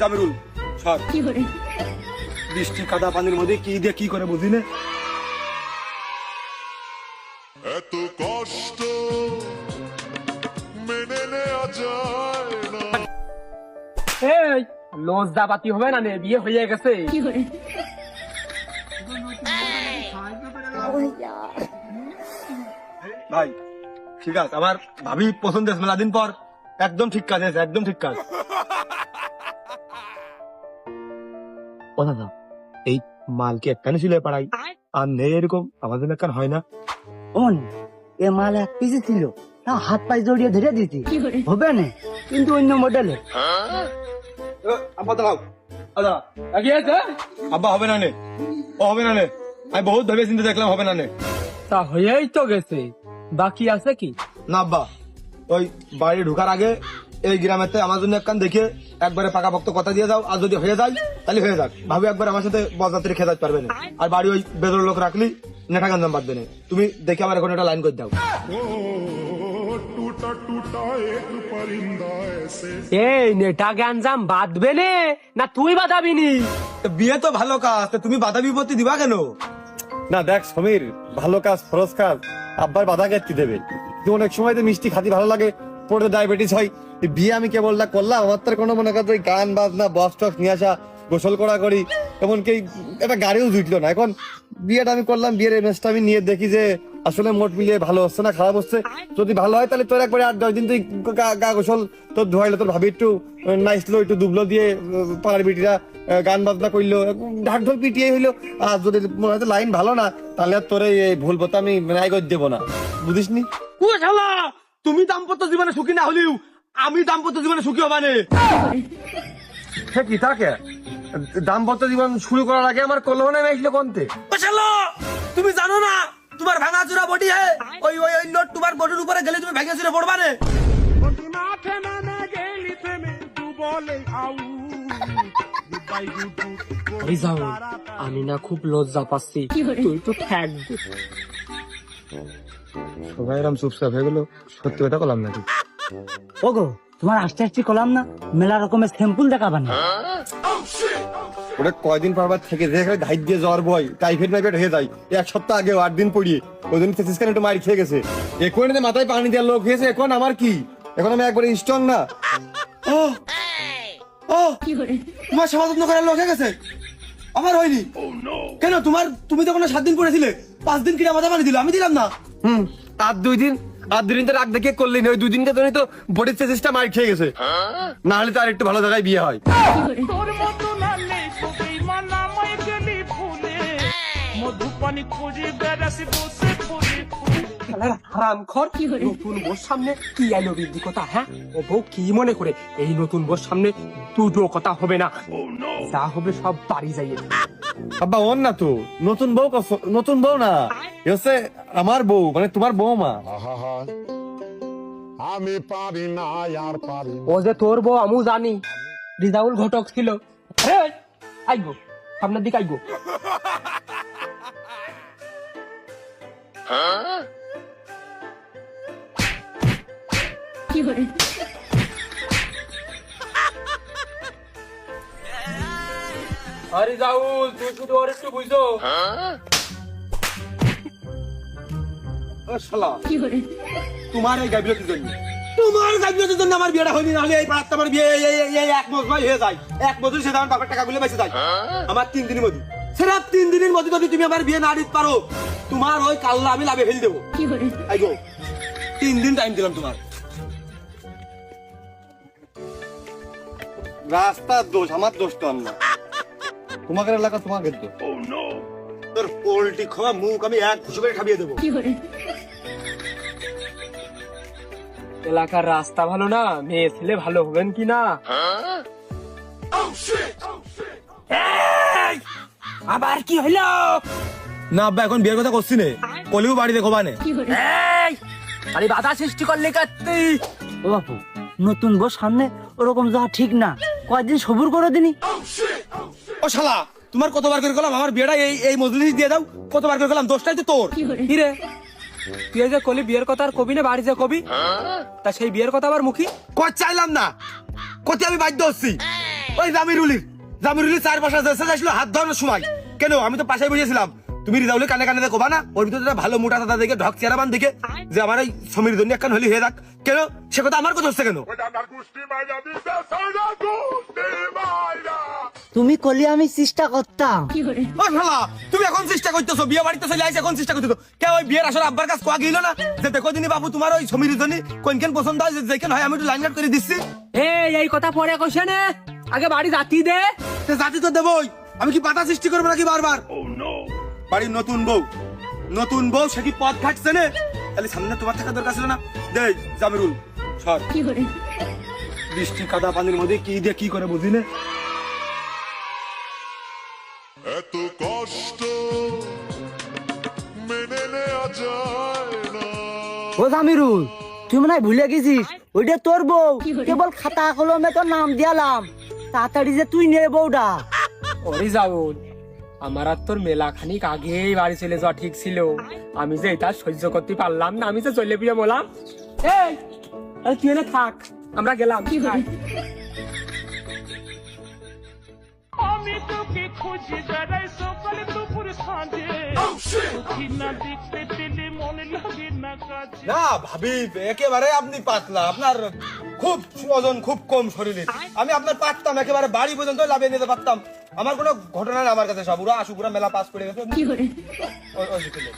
জামিরুল সর। বৃষ্টি কাদা পানির মধ্যে কি দিয়ে কি করে বুঝি না। এত কষ্ট মেনে নেওয়া যায় না। এই লজ্জাপাতি হবে না নে, বিয়ে হয়ে গেছে। ভাই ঠিক আছে, আমার ভাবি পছন্দ আছে মেলা দিন পর, একদম ঠিক কাজ আছে, একদম ঠিক কাজ। ও দাদা, এই মালকে একখানে ছিল পাড়াই আর নেই এরকম আমাদের একখান হয় না। ওন এ মাল এক পিসে ছিল, তা হাত পায়ে জড়িয়ে ধরে দিতি হবে না, কিন্তু অন্য মডেলের। আব্বা দাঁড়াও, দাদা আব্বা হবে না নে, ও হবে না নে, আমি বহুত ভেবে চিন্তা দেখলাম হবে না নে। তা হয়েই তো গেছে, বাকি আছে কি? না আব্বা, ওই বাড়ি ঢোকার আগে এই গ্রামেতে আমার জন্য একখান দেখে একবারে পাকাপোক্ত কথা দিয়ে যাও, আর যদি হয়ে যায় তাহলে হয়ে যাক। ভাবি একবার আমার সাথে বরযাত্রী খেতে পারবে না, আর বাড়ি ওই বেদর লোক রাখলি নেটা গাঞ্জাম বাঁধবে না। তুমি দেখে আমার এখন একটা লাইন করে দাও। टूटा टूटा एक परिंदा ऐसे এই নেটা গ্যাঞ্জাম বাঁধবে নে না তুই বাঁধাবি নি? তো বিয়ে তো ভালো কাজ, তো তুমি বাধা বিপত্তি দিবা কেন? না দেখ সমীর, ভালো কাজ ফরজ কাজ, আব্বার বাধা কেটে দেবে। তুই অনেক সময় তো মিষ্টি খাতি ভালো লাগে, পরে ডায়াবেটিস হয়। এই বিয়ে আমি কেবল না করলাম, আমার তার কোনো মনে কর গান বাজনা বক্স টক্স নিয়ে আসা, গোসল করা করি, এমনকি একটা গাড়িও জুটলো না। এখন বিয়েটা আমি করলাম, বিয়ের এমএসটা আমি নিয়ে দেখি যে আসলে মোট মিলিয়ে ভালো হচ্ছে না খারাপ হচ্ছে। যদি ভালো হয় তাহলে তোর একবারে 8-10 দিন তুই গা গোসল তোর ধোয়াইলো, তোর ভাবি একটু নাইসলো, একটু দুবলো দিয়ে পাড়ার বিটিরা গান বাজনা করলো, ঢাক ঢোল পিটিয়ে হইলো। আর যদি মনে হয় লাইন ভালো না, তাহলে আর তোর এই ভুল পথে আমি নাই করে দেবো না, বুঝিস নি? ও শালা, তুমি দাম্পত্য জীবনে সুখী না হলেও আমি দাম্পত্য জীবনে সুখী হবা না। হ্যাঁ কি থাকে দাম্পত্য জীবন শুরু করার আগে আমার কলহ নেমে আসলো কোনতে। ও শালা, তুমি জানো না তোমার ভাঙা চূড়া বডি হ্যাঁ, ওই ওই ওই নোট তোমার বডির উপরে গেলে তুমি ভাঙা চূড়া পড়বা না। এই যাও, আমি না খুব লজ্জা পাচ্ছি, তুই তো থাকবি। সবাই এরকম চুপচাপ হয়ে গেল, সত্যি কথা বললাম নাকি? ওগো তোমার আস্তে আস্তে করলাম না, মেলা রকমের স্যাম্পল দেখাবা না। ওটা কয়দিন পর থেকে দেখে ধাই দিয়ে জ্বর বয়, টাইফয়েড মাইফয়েড হয়ে যায়। এক সপ্তাহ আগে 8 দিন পড়িয়ে ওই দিন তেসিসখানে একটু মার খেয়ে গেছে, এখন মাথায় পানি দেওয়ার লোক হয়েছে। এখন আমার কি, এখন আমি একবারে স্ট্রং না। ও ও, তোমার সেবা যত্ন করার লোক হয়ে গেছে, আমার হয়নি কেন? তুমি তো কোনো 7 দিন পড়েছিলে, 5 দিন কিনা মাথা পানি দিল, আমি দিলাম না। আর 2 দিন তো রাগ দেখে করলি না, ওই 2 দিনকে জন্য তো বডির তেসিসটা মার খেয়ে গেছে। না হলে তো আর একটু ভালো জায়গায় বিয়ে হয়। হারামখোর, নতুন বোর সামনে কি আইলো বিদ্যি কথা? হ্যাঁ, ও বউ কি মনে করে এই নতুন বোর সামনে দুটো কথা হবে না, যা হবে সব বাড়ি যাইয়ে। আব্বা ওর না তো নতুন বউ, নতুন বউ না, এ হচ্ছে আমার বউ, মানে তোমার বৌমা। আহা আমি পারি না আর পারি না। ও যে তোর বউ আমু জানি, রিজাউল ঘটক ছিল। আইগো সামনের দিকে আইগো। আরে জাউল, তুই শুধু ওর একটু বুঝো। ও শালা, তোমার এই গাইবিলতির জন্য, তোমার গাইবিলতির জন্য আমার বিয়েটা হয়নি। নাহলে এই পাড়াতে আমার বিয়ে এই 1 বছর হয়ে যায়, 1 বছর সেটা আমার বাপের টাকা গুলো বেঁচে যায়। আমার 3 দিনের মধ্যে, সেটা 3 দিনের মধ্যে যদি তুমি আমার বিয়ে না দিতে পারো, তোমার ওই কাল্লা আমি লাভে ফেলে দেবো। আইগো 3 দিন টাইম দিলাম তোমার। রাস্তার দোষ, আমার দোষ তো না, তোমাদের এলাকা তোমাকে দোষ। তোর পোল্ট্রি খাওয়া মুখ আমি 1 ঘুষি করে খাবিয়ে দেবো। এলাকার রাস্তা ভালো না, মেয়ে ছেলে ভালো হবেন কি না? আবার কি হলো? না আব্বা, এখন বিয়ের কথা করছি নে, কলিও বাড়ি দেখো বানে। আরে বাধা সৃষ্টি করলে কাটতে। ও বাপু, নতুন বউ সামনে ওরকম যাওয়া ঠিক না, কয়েকদিন সবুর করে দিনি। ও শালা, তোমার কতবার করে গেলাম আমার বিয়েটা এই মজলিস দিয়ে দাও, কতবার করে গেলাম, দোষটাই তো তোর। কি রে, তুই যে কলি বিয়ের কথা আর কবি না বাড়ি যে কবি, তা সেই বিয়ের কথা আবার মুখী কই চাইলাম না, কত আমি বাধ্য হচ্ছি। ওই জামিরুলি 4 বছর দেশে যাইছিল হাত ধরানোর সময়। কেন আমি তো পাশে বসেছিলাম, তুমি রিজাউলের কানে কানে দেখো না, ওর ভিতরে একটা ভালো মোটা দাদা দেখে ঢক চেয়ারাবান দেখে যে আমার এই সমীর জন্য একখান হলি হয়ে যাক। কেন সে কথা আমার কথা হচ্ছে কেন? তুমি কলি আমি চেষ্টা করতাম। ও শালা, তুমি এখন চেষ্টা করতেছো, বিয়ে বাড়িতে চলে আইছে এখন চেষ্টা করতেছো। কে ওই বিয়ের আসলে আব্বার কাছে কোয়া গেল না যে দেখো দিনই বাবু তোমার ওই সমীর জন্য কোনখান পছন্দ হয়, যেখান হয় আমি একটু লাইন আউট করে দিচ্ছি। এই কথা পরে কইছে না, আগে বাড়ি জাতি দে। সে জাতি তো দেবই, আমি কি পাতা সৃষ্টি করবো নাকি বারবার? বাড়ির নতুন বউ সে কি পথ ঘাটছে না? তাহলে সামনে তোমার থাকা দরকার ছিল না? দে জামিরুল সর, বৃষ্টি কাদা পানির মধ্যে কি দিয়ে কি করে বুঝি না। এত কষ্ট মেনে নেওয়া যায় না। ও জামিরুল, তুই মনে হয় ভুলে গেছিস ওইটা তোর বউ, কেবল খাতা কলমে তোর নাম দিয়ালাম, তাড়াতাড়ি যে তুই নে বউটা। ওরে যাবুল, আমার আর তোর মেলা খানিক আগেই বাড়ি চলে যাওয়া ঠিক ছিল। আমি যে এটা সহ্য করতে পারলাম না, আমি যে চলে বিয়ে বললাম। এই আরে তুই এনে থাক, আমরা গেলাম। আমি তোকে খুঁজি বেড়াই সকালে দুপুর সাঁঝে তুই না দেখতে পেলে মনে লাগে না কাজে। না ভাবি, একেবারে আপনি পাতলা, আপনার খুব ওজন খুব কম শরীরে। আমি আপনার পারতাম একেবারে বাড়ি পর্যন্ত লাভিয়ে নিতে পারতাম। আমার কোনো ঘটনা নেই আমার কাছে, সব উড়া আশুকুরা মেলা পাস করে গেছে। ওই দিকে লোক।